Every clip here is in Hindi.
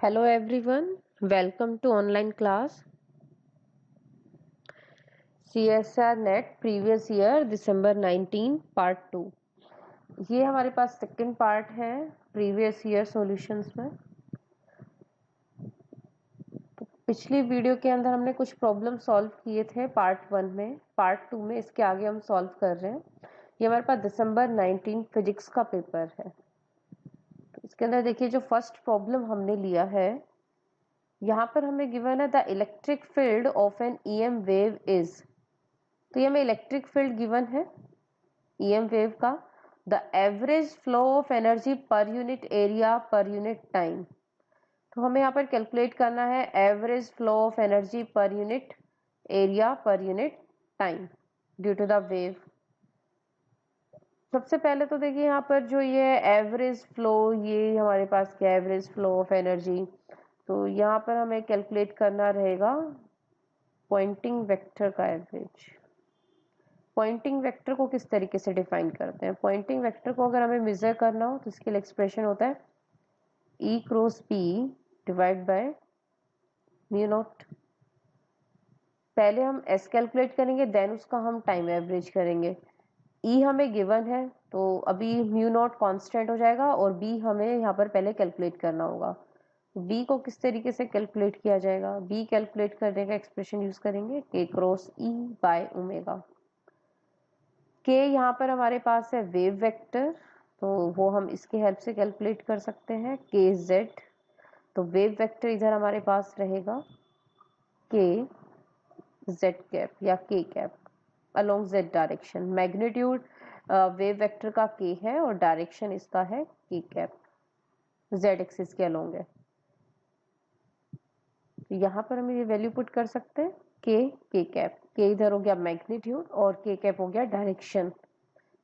Hello everyone, welcome to online class CSR Net previous year December 19 part 2। ये हमारे पास सेकंड पार्ट है प्रीवियस ईयर सॉल्यूशंस में। तो पिछली वीडियो के अंदर हमने कुछ प्रॉब्लम सॉल्व किए थे पार्ट 1 में। पार्ट 2 में इसके आगे हम सॉल्व कर रहे हैं। ये हमारे पास दिसंबर 19 फिजिक्स का पेपर है। तो इसके अंदर देखिए जो फर्स्ट प्रॉब्लम हमने लिया है, यहाँ पर हमें गिवन है the electric field of an EM wave is. तो ये हमें इलेक्ट्रिक फील्ड गिवन है ईएम वेव का। The average flow of energy per unit area per unit time. तो हमें यहाँ पर कैलकुलेट करना है average flow of energy per unit area per unit time due to the wave. सबसे पहले तो देखिए यहाँ पर जो ये एवरेज फ्लो, ये हमारे पास क्या एवरेज फ्लो ऑफ एनर्जी, तो यहाँ पर हमें कैलकुलेट करना रहेगा पॉइंटिंग वेक्टर का एवरेज। पॉइंटिंग वेक्टर को किस तरीके से डिफाइन करते हैं? पॉइंटिंग वेक्टर को अगर हमें मेजर करना हो तो इसके लिए एक्सप्रेशन होता है E cross P divide by mu naught. पहले हम S कैलकुलेट करेंगे, देन उसका हम टाइम एवरेज करेंगे। E हमें गिवन है तो अभी म्यू नॉट कॉन्स्टेंट हो जाएगा और B हमें यहाँ पर पहले कैलकुलेट करना होगा। B को किस तरीके से कैलकुलेट किया जाएगा? B कैलकुलेट करने का एक्सप्रेशन यूज करेंगे K cross E by omega. के यहाँ पर हमारे पास है वेव वेक्टर, तो वो हम इसके हेल्प से कैलकुलेट कर सकते हैं के जेड। तो वेव वेक्टर इधर हमारे पास रहेगा के जेड कैप या के cap along Z direction. Magnitude wave vector का के है और डायरेक्शन इसका है के कैप, जेड एक्सिस के अलोंग है। तो यहाँ पर हम ये वैल्यू पुट कर सकते हैं के कैप। के इधर हो गया मैग्नीट्यूड और के कैप हो गया डायरेक्शन।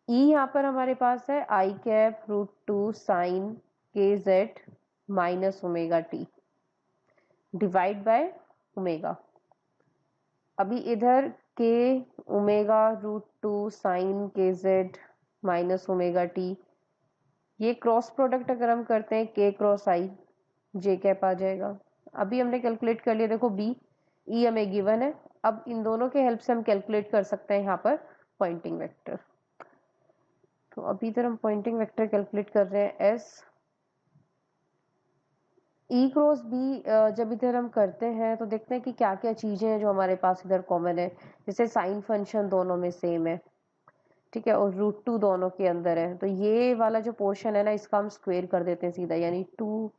ई यहाँ पर हमारे पास है आई कैप रूट 2 साइन के Z minus omega T divide by omega. अभी इधर के ओमेगा रूट 2 साइन के जेड माइनस ओमेगा टी, ये क्रॉस प्रोडक्ट अगर हम करते हैं के क्रॉस आई जे कैप आ जाएगा। अभी हमने कैलकुलेट कर लिया, देखो बी ई हमें गिवन है। अब इन दोनों के हेल्प से हम कैलकुलेट कर सकते हैं यहाँ पर पॉइंटिंग वेक्टर। तो अभी इधर हम पॉइंटिंग वेक्टर कैलकुलेट कर रहे हैं एस ई क्रॉस बी। जब इधर हम करते हैं तो देखते हैं कि क्या क्या चीजें हैं जो हमारे पास इधर कॉमन है। जैसे साइन फंक्शन दोनों में सेम है, ठीक है, और रूट 2 दोनों के अंदर है। तो ये वाला जो पोर्शन है ना, इसका हम स्क्वेयर कर देते हैं सीधा, यानी 2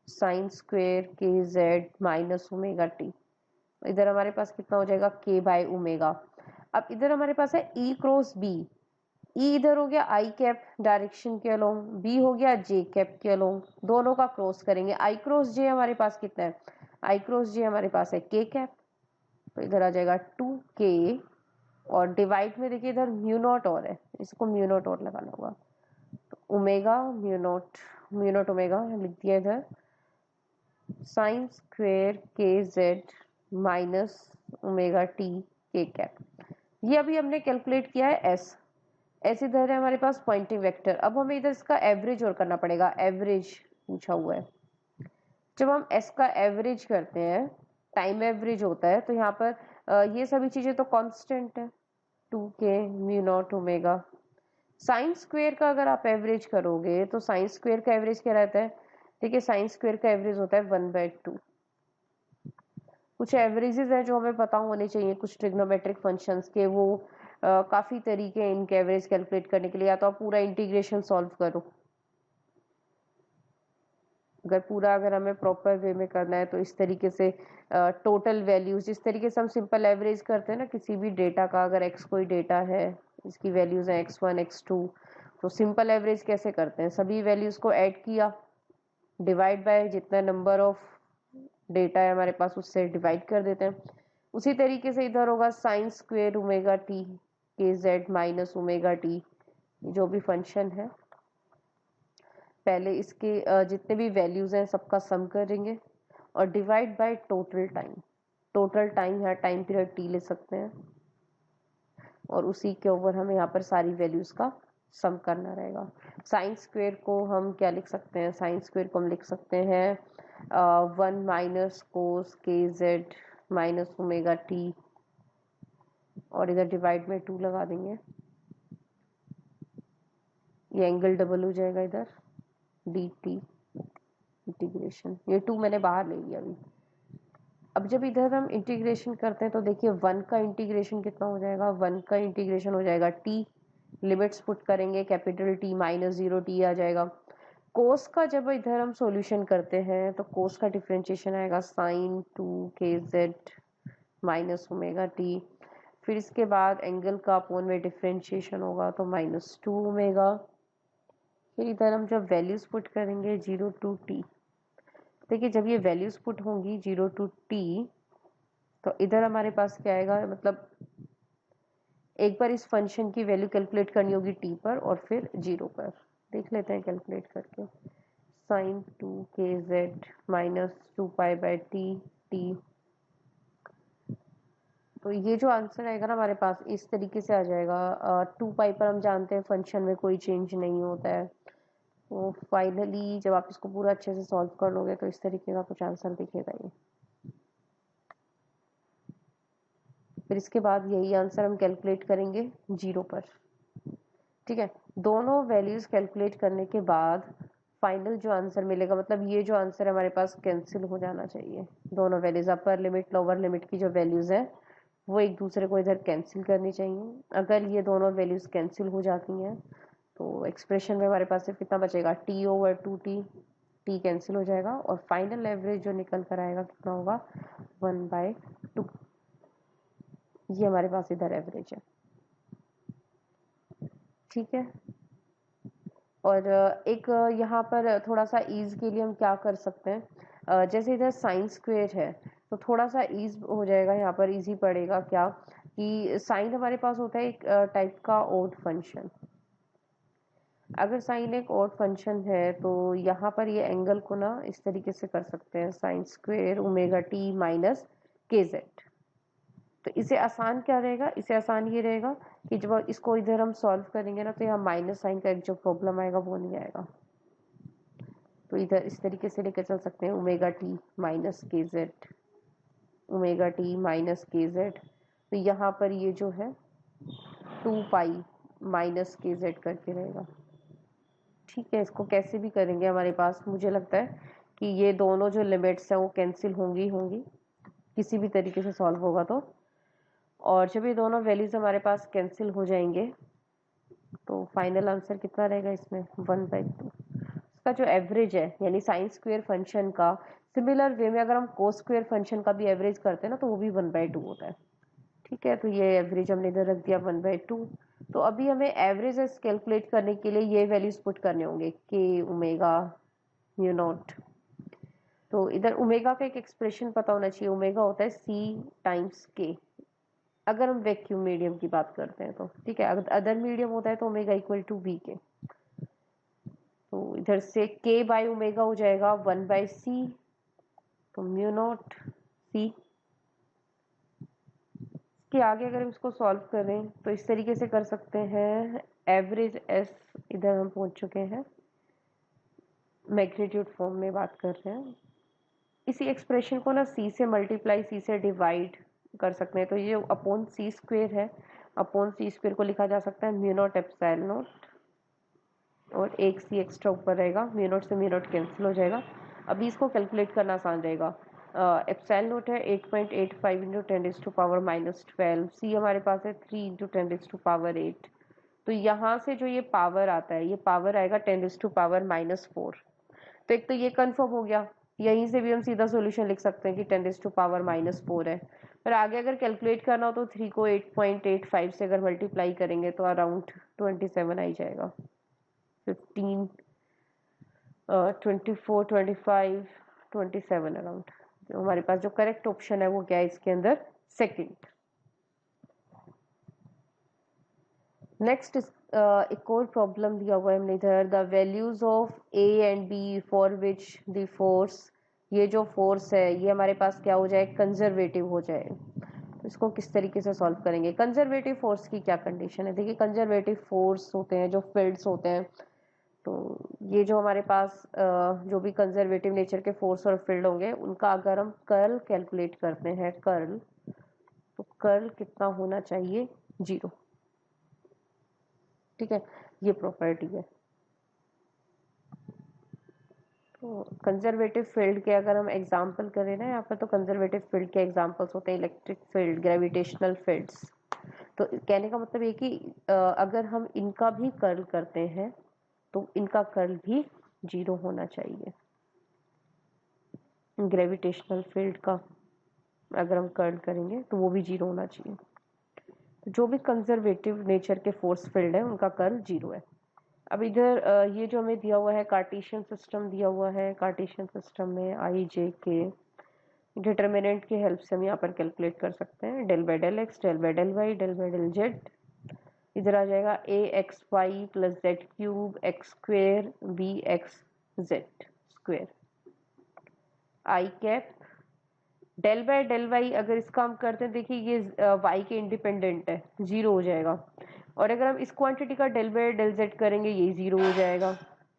साइन स्क्वेयर के जेड माइनस ओमेगा टी। इधर हमारे पास कितना हो जाएगा के बाय ओमेगा। अब इधर हमारे पास है ई क्रॉस बी। ई इधर हो गया आई कैप डायरेक्शन के अलोंग, बी हो गया जे कैप के अलोंग। दोनों का क्रॉस करेंगे। आई क्रॉस जे हमारे पास कितना है? आई क्रॉस जे हमारे पास है के कैप, तो इधर आ जाएगा 2k और डिवाइड में देखिए इधर म्यू नॉट और है, इसको म्यू नॉट और लगाना होगा। तो ओमेगा म्यू नॉट ओमेगा लिख दिया इधर साइन स्क्वेयर के जेड माइनस ओमेगा टी के कैप। ये अभी हमने कैलकुलेट किया है एस। ऐसे इधर है हमारे पास पॉइंटिंग वेक्टर। अब हमें इधर इसका एवरेज और करना पड़ेगा, एवरेज पूछा हुआ है। जब हम एस का एवरेज करते हैं, टाइम एवरेज होता है, तो यहाँ पर ये सभी चीजें तो कांस्टेंट है, 2k mu naught omega. Sine square का अगर आप एवरेज करोगे तो साइन स्क्वेयर का एवरेज क्या रहता है? देखिए साइन स्क्वेयर का एवरेज होता है 1/2। कुछ एवरेजेस है जो हमें पता होने चाहिए, कुछ ट्रिग्नोमेट्रिक फंक्शंस के, वो काफी तरीके हैं इनके एवरेज कैलकुलेट करने के लिए। या तो आप पूरा इंटीग्रेशन सॉल्व करो, अगर हमें प्रॉपर वे में करना है तो इस तरीके से टोटल वैल्यूज, जिस तरीके से हम सिंपल एवरेज करते हैं ना किसी भी डेटा का, अगर एक्स कोई डेटा है, इसकी वैल्यूज है x1 x2, तो सिंपल एवरेज कैसे करते हैं? सभी वैल्यूज को ऐड किया, डिवाइड बाय जितना नंबर ऑफ डेटा है हमारे पास उससे डिवाइड कर देते हैं। उसी तरीके से इधर होगा साइन स्क्वेयर ओमेगा टी के जेड माइनस ओमेगा टी, जो भी फंक्शन है, पहले इसके जितने भी वैल्यूज हैं सबका सम करेंगे और divide by total time. Total time यहाँ टाइम पीरियड टी ले सकते हैं और उसी के ऊपर हमें यहाँ पर सारी वैल्यूज का सम करना रहेगा। साइन स्क्वेयर को हम क्या लिख सकते हैं? साइन स्क्वेयर को हम लिख सकते हैं 1 माइनस कोस के जेड माइनस ओमेगा टी, और इधर डिवाइड में 2 लगा देंगे, ये एंगल डबल हो जाएगा इधर डी टी इंटीग्रेशन, ये 2 मैंने बाहर ले लिया अभी। अब जब इधर हम इंटीग्रेशन करते हैं तो देखिए 1 का इंटीग्रेशन कितना हो जाएगा, 1 का इंटीग्रेशन हो जाएगा टी, लिमिट्स पुट करेंगे कैपिटल टी माइनस 0 टी आ जाएगा। कोस का जब इधर हम सॉल्यूशन करते हैं तो कोस का डिफरेंशिएशन आएगा साइन 2 के जेड माइनस ओमेगा टी, फिर इसके बाद एंगल का अपोन में डिफरेंशिएशन होगा तो माइनस 2 ओमेगा, फिर इधर हम जब वैल्यूज पुट करेंगे 0 टू टी, देखिए जब ये वैल्यूज पुट होंगी 0 टू टी तो इधर हमारे पास क्या आएगा, मतलब एक बार इस फंक्शन की वैल्यू कैलकुलेट करनी होगी टी पर और फिर 0 पर। देख लेते हैं कैलकुलेट करके, साइन 2 के Z minus 2 pi by T T, तो ये जो आंसर आएगा ना हमारे पास इस तरीके से आ जाएगा। 2 पाई पर हम जानते हैं फंक्शन में कोई चेंज नहीं होता है, तो फाइनली जब आप इसको पूरा अच्छे से सॉल्व कर लोगे तो इस तरीके का कुछ आंसर दिखेगा ये। फिर इसके बाद यही आंसर हम कैलकुलेट करेंगे 0 पर। ठीक है, दोनों वैल्यूज कैलकुलेट करने के बाद फाइनल जो आंसर मिलेगा, मतलब ये जो आंसर हमारे पास कैंसिल हो जाना चाहिए, दोनों values upper limit lower limit की जो वैल्यूज है वो एक दूसरे को इधर कैंसिल करनी चाहिए। अगर ये दोनों वैल्यूज कैंसिल हो जाती हैं तो एक्सप्रेशन में हमारे पास सिर्फ कितना बचेगा, T over 2t, T cancel हो जाएगा और फाइनल एवरेज जो निकल कर आएगा कितना होगा 1/2, ये हमारे पास इधर एवरेज है। ठीक है, और एक यहाँ पर थोड़ा सा ईज के लिए हम क्या कर सकते हैं, जैसे इधर साइन स्क्वेयर है तो थोड़ा सा ईज हो जाएगा, यहाँ पर इजी पड़ेगा क्या कि साइन हमारे पास होता है एक टाइप का ऑड फंक्शन। अगर साइन एक ऑड फंक्शन है तो यहाँ पर ये एंगल को ना इस तरीके से कर सकते हैं, sine square omega T minus के जेड। तो इसे आसान क्या रहेगा, इसे आसान ये रहेगा कि जब इसको इधर हम सॉल्व करेंगे ना तो यहाँ माइनस साइन का एक जो प्रॉब्लम आएगा वो नहीं आएगा, तो इधर इस तरीके से लेकर चल सकते हैं ओमेगा टी माइनस के जेड, ओमेगा टी माइनस के जेड, तो यहाँ पर ये जो है 2 पाई माइनस के जेड करके रहेगा। ठीक है, इसको कैसे भी करेंगे हमारे पास मुझे लगता है कि ये दोनों जो लिमिट्स हैं वो कैंसिल होंगी होंगी किसी भी तरीके से सॉल्व होगा तो, और जब ये दोनों वैल्यूज हमारे पास कैंसिल हो जाएंगे तो फाइनल आंसर कितना रहेगा इसमें 1/2। इसका जो एवरेज है यानी साइन स्क्वेयर फंक्शन का, सिमिलर वे में अगर हम कोस स्क्वेयर फंक्शन का भी एवरेज करते हैं ना तो वो भी 1/2 होता है। ठीक है, तो ये एवरेज हमने इधर रख दिया 1/2। तो अभी हमें एवरेज कैलकुलेट करने के लिए ये वैल्यूज पुट करने होंगे के ओमेगा म्यू नॉट, तो इधर ओमेगा का एक एक्सप्रेशन पता होना चाहिए, ओमेगा होता है सी टाइम्स के, अगर हम वैक्यूम मीडियम की बात करते हैं तो। ठीक है, अगर अदर मीडियम होता है तो ओमेगा इक्वल टू वी के, तो इधर से के बाई ओमेगा हो जाएगा 1/c, तो म्यू नॉट सी। के आगे अगर हम इसको सॉल्व करें तो इस तरीके से कर सकते हैं, एवरेज एस इधर हम पहुंच चुके हैं, मैग्नीट्यूड फॉर्म में बात कर रहे हैं। इसी एक्सप्रेशन को ना सी से मल्टीप्लाई सी से डिवाइड कर सकते हैं, तो ये अपॉन सी स्क्वेयर है, अपॉन सी स्क्वेयर को लिखा जा सकता है म्यू नॉट एप्सिलॉन नॉट, और एक सी एक्स्ट्रा ऊपर रहेगा, म्यू नॉट से म्यू नॉट कैंसिल हो जाएगा। अभी इसको कैलकुलेट करना आसान रहेगा, एप्सिलॉन नॉट है 8.85 इंटू 10⁻⁻12, सी हमारे पास है 3 इंटू 10⁻8, तो यहाँ से जो ये पावर आता है ये पावर आएगा 10⁻⁻4। तो एक तो ये कंफर्म हो गया, यहीं से भी हम सीधा सॉल्यूशन लिख सकते हैं कि 10⁻⁻4 है। पर आगे अगर कैलकुलेट करना हो तो 3 को 8.85 से अगर मल्टीप्लाई करेंगे तो अराउंड 27 आ ही जाएगा, 15 24 25 27 अराउंड। जो हमारे पास जो करेक्ट ऑप्शन है वो क्या है इसके अंदर, सेकंड। नेक्स्ट एक और प्रॉब्लम दिया हुआ है हमने इधर, the values of A and B for which the force, ये जो फोर्स है ये हमारे पास क्या हो जाए, कंजर्वेटिव हो जाए। तो इसको किस तरीके से सॉल्व करेंगे, कंजर्वेटिव फोर्स की क्या कंडीशन है, देखिए कंजर्वेटिव फोर्स होते हैं जो फील्ड्स होते हैं, तो ये जो हमारे पास जो भी कंजर्वेटिव नेचर के फोर्स और फील्ड होंगे उनका अगर हम कर्ल कैलकुलेट करते हैं, कर्ल, तो कर्ल कितना होना चाहिए, 0। ठीक है, ये प्रॉपर्टी है। तो कंजर्वेटिव फील्ड के अगर हम एग्जांपल करें ना यहाँ पर, तो कंजर्वेटिव फील्ड के एग्जांपल्स होते हैं इलेक्ट्रिक फील्ड, ग्रेविटेशनल फील्ड्स। तो कहने का मतलब ये कि अगर हम इनका भी कर्ल करते हैं तो इनका कर्ल भी 0 होना चाहिए। ग्रेविटेशनल फील्ड का अगर हम कर्ल करेंगे तो वो भी 0 होना चाहिए। तो जो भी कंजर्वेटिव नेचर के फोर्स फील्ड है उनका कर्ल 0 है। अब इधर ये जो हमें दिया हुआ है कार्टेशियन सिस्टम दिया हुआ है, कार्टेशियन सिस्टम में आई जे के डिटर्मिनेंट की हेल्प से हम यहाँ पर कैलकुलेट कर सकते हैं, del by del x, del by del y, del by del z. इधर आ जाएगा a x y plus z cube x square b x z square, i cap del by del y. अगर इसका हम करते हैं, देखिए ये वाई के इंडिपेंडेंट है, 0 हो जाएगा। और अगर हम इस क्वांटिटी का डेल बाय डेल जेड करेंगे, ये 0 हो जाएगा।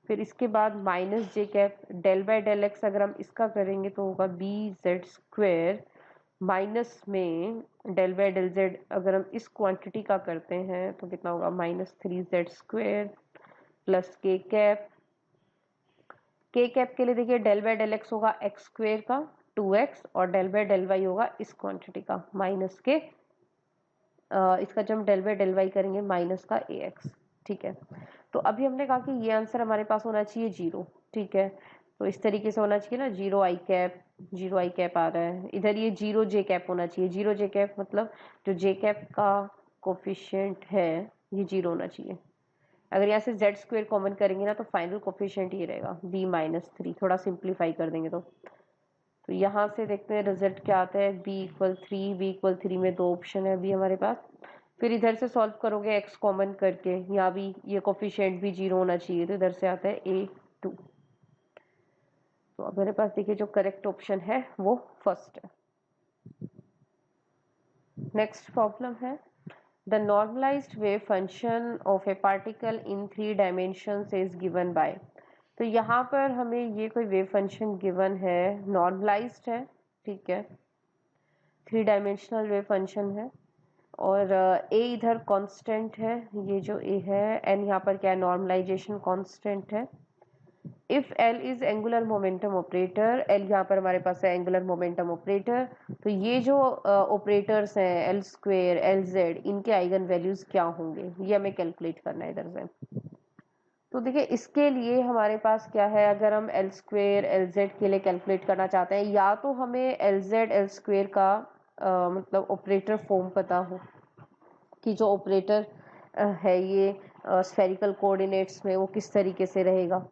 फिर इसके बाद minus J cap del by del X अगर हम इसका करेंगे तो होगा बी जेड स्क्वेयर, माइनस में डेल बाय डेल जेड अगर हम इस क्वांटिटी का करते हैं तो कितना होगा, -3z स्क्वेयर प्लस के कैप। के कैप के लिए देखिए डेल बाय डेल एक्स होगा एक्स स्क्वेयर का 2x और डेल बाय डेल वाई होगा इस क्वांटिटी का माइनस के इसका जब हम डेल बाय डेल वाई करेंगे माइनस का ax। ठीक है, तो अभी हमने कहा कि ये आंसर हमारे पास होना चाहिए 0। ठीक है, तो इस तरीके से होना चाहिए ना, 0 आई कैप, 0 आई कैप आ रहा है इधर, ये 0 जे कैप होना चाहिए। 0 जे कैप मतलब जो जे कैप का कोफिशिएंट है ये 0 होना चाहिए। अगर यहाँ से जेड स्क्वेयर कॉमन करेंगे ना तो फाइनल कोफिशिएंट ये रहेगा b-3, थोड़ा सिंप्लीफाई कर देंगे तो यहाँ से देखते हैं रिजल्ट क्या आता है, b=3, b=3 में 2 ऑप्शन है अभी हमारे पास। फिर इधर से सॉल्व करोगे x कॉमन करके, यहाँ भी ये कोफिशिएंट भी 0 होना चाहिए, तो इधर से आता है a2। तो अब मेरे पास देखिए जो करेक्ट ऑप्शन है वो फर्स्ट है। नेक्स्ट प्रॉब्लम है, the normalised wave function of a particle in 3 dimensions is given by. तो यहाँ पर हमें ये कोई वेव फंक्शन गिवन है, नॉर्मलाइज्ड है। ठीक है, 3 डायमेंशनल वेव फंक्शन है और ए इधर कांस्टेंट है, ये जो ए है, एन यहाँ पर क्या है, नॉर्मलाइजेशन कांस्टेंट है। If L is angular momentum operator, L यहाँ पर हमारे पास है एंगुलर मोमेंटम ऑपरेटर, तो ये जो ऑपरेटर्स हैं एल स्क्वेयर एल जेड, इनके आइगन वैल्यूज क्या होंगे ये हमें कैलकुलेट करना है इधर से। तो देखिए इसके लिए हमारे पास क्या है, अगर हम एल स्क्वेयर एल जेड के लिए कैलकुलेट करना चाहते हैं, या तो हमें एल जेड एल स्क्वेयर का मतलब ऑपरेटर फॉर्म पता हो कि जो ऑपरेटर है ये स्फेरिकल कोऑर्डिनेट्स में वो किस तरीके से रहेगा,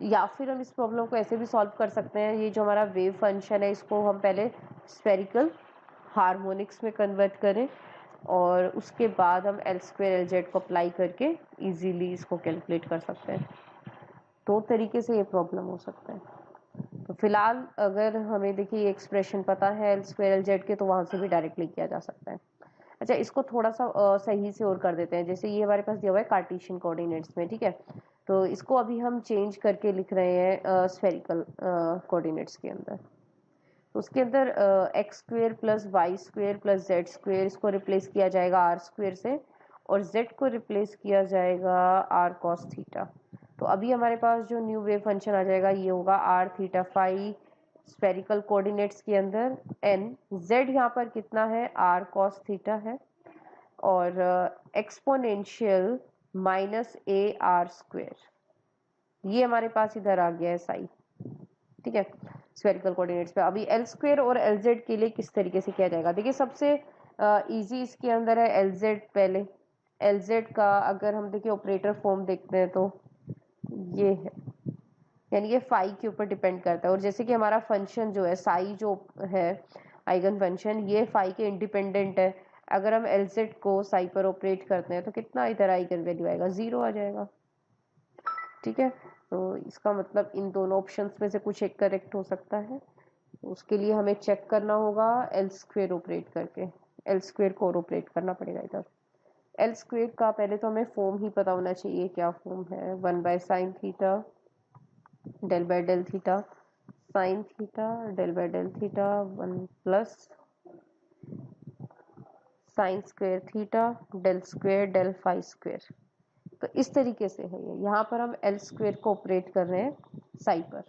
या फिर हम इस प्रॉब्लम को ऐसे भी सॉल्व कर सकते हैं, ये जो हमारा वेव फंक्शन है इसको हम पहले स्फेरिकल हार्मोनिक्स में कन्वर्ट करें और उसके बाद हम एल स्क्वेयर एल जेड को अप्लाई करके इजीली इसको कैलकुलेट कर सकते हैं। 2 तरीके से ये प्रॉब्लम हो सकता है। तो फिलहाल अगर हमें देखिए ये एक्सप्रेशन पता है एल स्क्वेयर एल जेड के, तो वहां से भी डायरेक्टली किया जा सकता है। अच्छा, इसको थोड़ा सा सही से और कर देते हैं, जैसे ये हमारे पास दिया हुआ है कार्टेशियन कोऑर्डिनेट्स में। ठीक है, तो इसको अभी हम चेंज करके लिख रहे हैं स्फेरिकल कोऑर्डिनेट्स के अंदर। तो उसके अंदर X square plus Y square plus Z square, इसको रिप्लेस किया जाएगा आर स्क्वेयर से, और जेड को रिप्लेस किया जाएगा आर कॉस थीटा। तो अभी हमारे पास जो न्यू वेव फंक्शन आ जाएगा ये होगा R theta phi spherical coordinates के अंदर एन, जेड यहाँ पर कितना है, आर कॉस थीटा है, और exponential minus A R square, ये हमारे पास इधर आ गया है साई। ठीक है, स्फेरिकल कोऑर्डिनेट्स पे अभी एल स्क्वेयर और एल जेड के लिए किस तरीके से किया जाएगा, देखिए सबसे इजी इसके अंदर है एल जेड। पहले एल जेड का अगर हम देखिए ऑपरेटर फॉर्म देखते हैं तो ये है, यानी ये फाई के ऊपर डिपेंड करता है, और जैसे कि हमारा फंक्शन जो है साई जो है आइगन फंक्शन, ये फाई के इंडिपेंडेंट है। अगर हम एल जेड को साई पर ऑपरेट करते हैं तो कितना इधर आइगन वैल्यू आएगा, 0 आ जाएगा। ठीक है, तो इसका मतलब इन दोनों ऑप्शंस में से कुछ एक करेक्ट हो सकता है। उसके लिए हमें चेक करना होगा एल स्क्वेयर ऑपरेट करके, एल स्क्वेयर को और ऑपरेट करना पड़ेगा इधर। एल स्क्वेयर का पहले तो हमें फॉर्म ही पता होना चाहिए, क्या फॉर्म है। 1/sin theta del by del theta sine theta del by del theta 1 plus sine square theta del square del phi square. तो इस तरीके से है ये। यहाँ पर हम एल स्क्वेयर को ऑपरेट कर रहे हैं साई पर।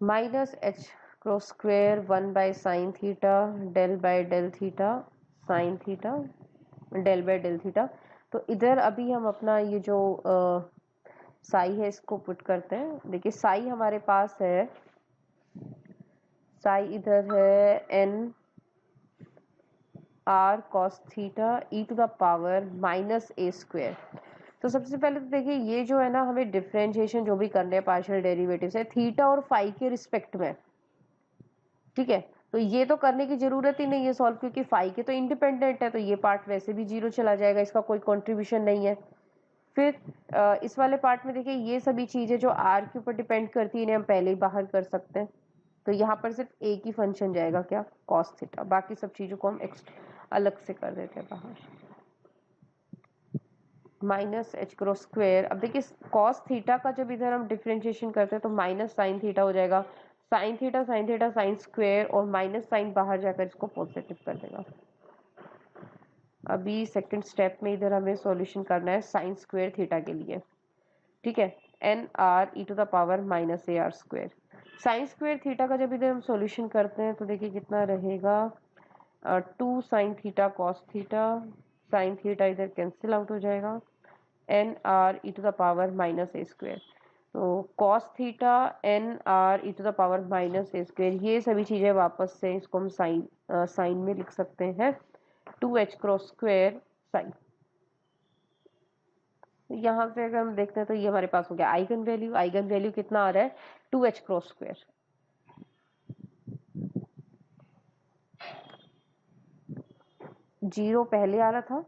Minus H cross square 1/sin theta del by del theta sine theta del by del theta. तो इधर अभी हम अपना ये जो साई है इसको पुट करते हैं। देखिए साई हमारे पास है, साई इधर है N R cos theta E to the power minus A square. तो सबसे पहले तो देखिए ये जो है ना, हमें डिफरेंशिएशन जो भी करने हैं पार्शियल डेरिवेटिव है थीटा और फाई के रिस्पेक्ट में, ठीक है। तो ये तो करने की जरूरत ही नहीं है सॉल्व, क्योंकि फाई के तो इंडिपेंडेंट है, तो ये पार्ट वैसे भी जीरो चला जाएगा, इसका कोई कंट्रीब्यूशन नहीं है। फिर इस वाले पार्ट में देखिए ये सभी चीजें जो आर के ऊपर डिपेंड करती है इन्हें हम पहले ही बाहर कर सकते हैं। तो यहाँ पर सिर्फ एक ही फंक्शन जाएगा, क्या, कॉस थीटा। बाकी सब चीजों को हम अलग से कर देते हैं बाहर। माइनस एच क्रॉस स्क्वेयर, अब देखिए कॉस थीटा का जब इधर हम डिफरेंशिएशन करते हैं तो माइनस साइन थीटा हो जाएगा, साइन थीटा साइन स्क्वेयर, और माइनस साइन बाहर जाकर इसको पॉजिटिव कर देगा। अभी सेकंड स्टेप में इधर हमें सॉल्यूशन करना है साइन स्क्वेयर थीटा के लिए, ठीक है। N R E to the power minus A R square. Sine square theta का जब इधर हम सॉल्यूशन करते हैं तो देखिए कितना रहेगा, 2 sine theta cos theta, sine theta इधर कैंसिल आउट हो जाएगा, n R E to the power minus A square. तो cos theta n R E to the power minus A square, ये सभी चीजें वापस से इसको हम साइन में लिख सकते हैं 2h क्रॉस स्क्वेयर साइन। यहाँ से अगर हम देखते हैं तो ये हमारे पास हो गया आइगन वैल्यू। आइगन वैल्यू कितना आ रहा है, 2h क्रॉस स्क्वेयर। जीरो पहले आ रहा था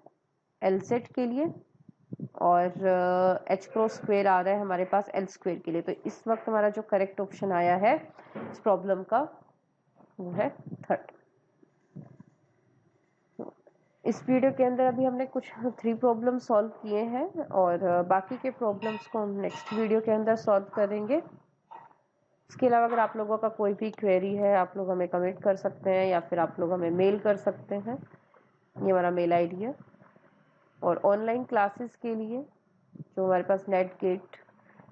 एल सेट के लिए, और एच क्रॉस स्क्वेयर आ रहा है हमारे पास एल स्क्वेयर के लिए। तो इस वक्त हमारा जो करेक्ट ऑप्शन आया है इस प्रॉब्लम का वो है थर्ड। इस वीडियो के अंदर अभी हमने कुछ 3 प्रॉब्लम सॉल्व किए हैं, और बाकी के प्रॉब्लम्स को हम नेक्स्ट वीडियो के अंदर सॉल्व करेंगे। इसके अलावा अगर आप लोगों का कोई भी क्वेरी है आप लोग हमें कमेंट कर सकते हैं, या फिर आप लोग हमें मेल कर सकते हैं, ये हमारा मेल आईडी है। और ऑनलाइन क्लासेस के लिए जो हमारे पास नेट गेट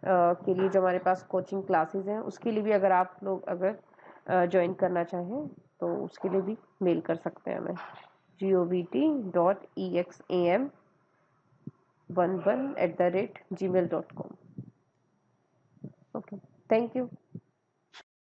के लिए जो हमारे पास कोचिंग क्लासेस हैं उसके लिए भी अगर आप लोग अगर ज्वाइन करना चाहें तो उसके लिए भी मेल कर सकते हैं हमें govt.exam11@gmail.com। Okay, thank you.